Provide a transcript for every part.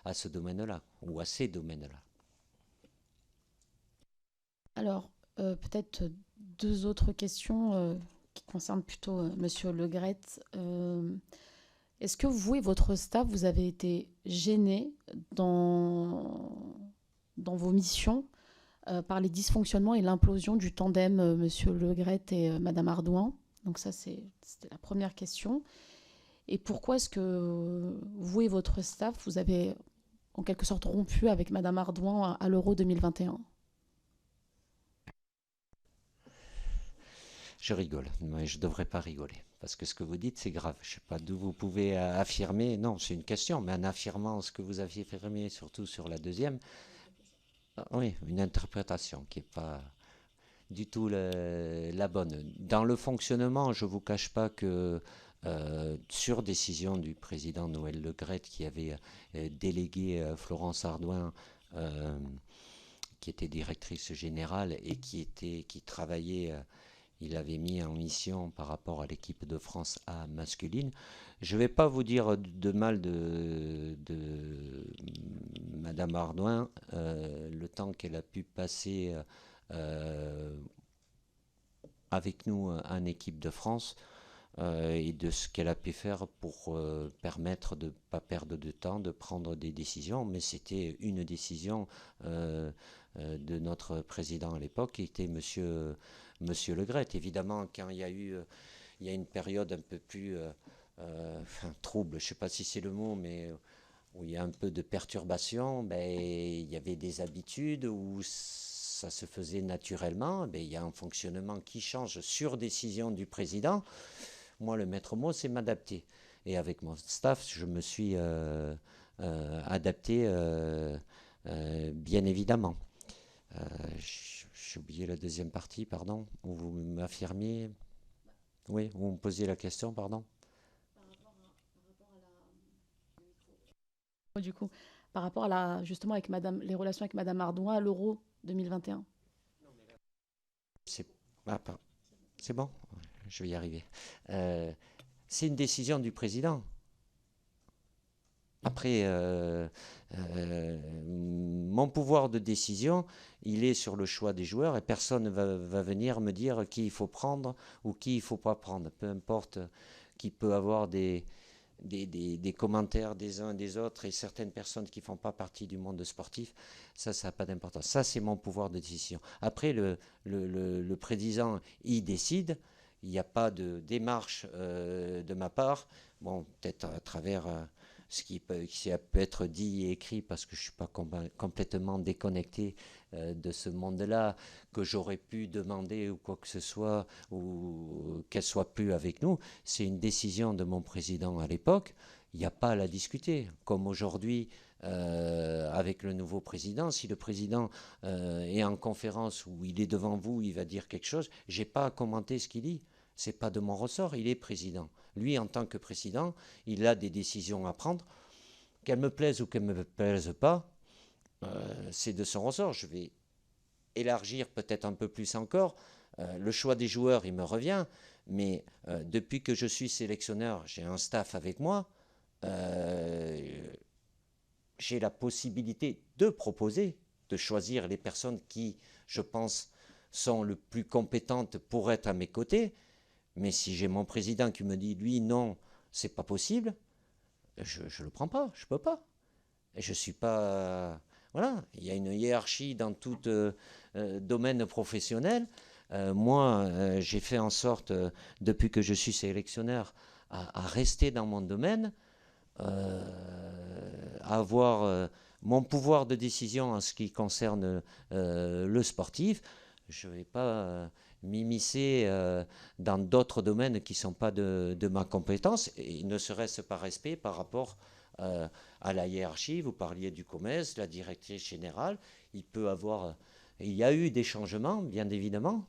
à ce domaine-là, ou à ces domaines-là. Alors, peut-être deux autres questions qui concernent plutôt Monsieur Le Gret. Est-ce que vous et votre staff, vous avez été gênés dans, dans vos missions par les dysfonctionnements et l'implosion du tandem Monsieur Le Gret et Madame Ardouin? Donc ça, c'était la première question. Et pourquoi est-ce que vous et votre staff, vous avez en quelque sorte rompu avec Madame Ardouin à l'Euro 2021? Je rigole, mais je ne devrais pas rigoler. Parce que ce que vous dites, c'est grave. Je ne sais pas d'où vous pouvez affirmer. Non, c'est une question, mais en affirmant ce que vous aviez affirmé, surtout sur la deuxième, oui, une interprétation qui n'est pas du tout la bonne. Dans le fonctionnement, je ne vous cache pas que sur décision du président Noël Le Graët qui avait délégué Florence Ardouin, euh, qui était directrice générale et qui travaillait, il avait mis en mission par rapport à l'équipe de France A masculine. Je ne vais pas vous dire de mal de Madame Ardouin, le temps qu'elle a pu passer avec nous en équipe de France et de ce qu'elle a pu faire pour permettre de ne pas perdre de temps, de prendre des décisions. Mais c'était une décision de notre président à l'époque, qui était Monsieur Le Graët. Évidemment, quand il y a une période un peu plus trouble, je ne sais pas si c'est le mot, mais où il y a un peu de perturbation, ben, il y avait des habitudes où ça se faisait naturellement. Ben, il y a un fonctionnement qui change sur décision du président. Moi, le maître mot, c'est m'adapter. Et avec mon staff, je me suis adapté, bien évidemment. J'ai oublié la deuxième partie, pardon, où vous m'affirmiez. Oui, vous me posiez la question, pardon. Du coup, par rapport à justement avec Madame, les relations avec Madame Ardouin à l'Euro 2021. C'est ah, c'est bon, je vais y arriver. Euh, c'est une décision du président. Après, mon pouvoir de décision, il est sur le choix des joueurs et personne ne va venir me dire qui il faut prendre ou qui il ne faut pas prendre. Peu importe qui peut avoir des commentaires des uns et des autres et certaines personnes qui ne font pas partie du monde sportif, ça n'a pas d'importance. Ça, c'est mon pouvoir de décision. Après, le président, il décide. Il n'y a pas de démarche de ma part. Bon, peut-être à travers ce qui peut être dit et écrit parce que je ne suis pas complètement déconnecté de ce monde-là, que j'aurais pu demander ou quoi que ce soit, ou qu'elle soit plus avec nous. C'est une décision de mon président à l'époque. Il n'y a pas à la discuter. Comme aujourd'hui, avec le nouveau président, si le président est en conférence ou il est devant vous, il va dire quelque chose, je n'ai pas à commenter ce qu'il dit. C'est pas de mon ressort, il est président. Lui, en tant que président, il a des décisions à prendre. Qu'elles me plaisent ou qu'elles ne me plaisent pas, c'est de son ressort. Je vais élargir peut-être un peu plus encore. Le choix des joueurs, il me revient. Mais depuis que je suis sélectionneur, j'ai un staff avec moi. Euh, j'ai la possibilité de proposer, de choisir les personnes qui, je pense, sont le plus compétentes pour être à mes côtés. Mais si j'ai mon président qui me dit, lui, non, c'est pas possible, je ne le prends pas, je peux pas. Et je suis pas. Voilà, il y a une hiérarchie dans tout domaine professionnel. Moi, j'ai fait en sorte, depuis que je suis sélectionneur, à rester dans mon domaine, à avoir mon pouvoir de décision en ce qui concerne le sportif. Je ne vais pas m'immiscer dans d'autres domaines qui ne sont pas de ma compétence, et ne serait-ce par respect par rapport à la hiérarchie. Vous parliez du COMES, la directrice générale. Il y a eu des changements, bien évidemment,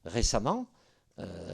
récemment. Euh,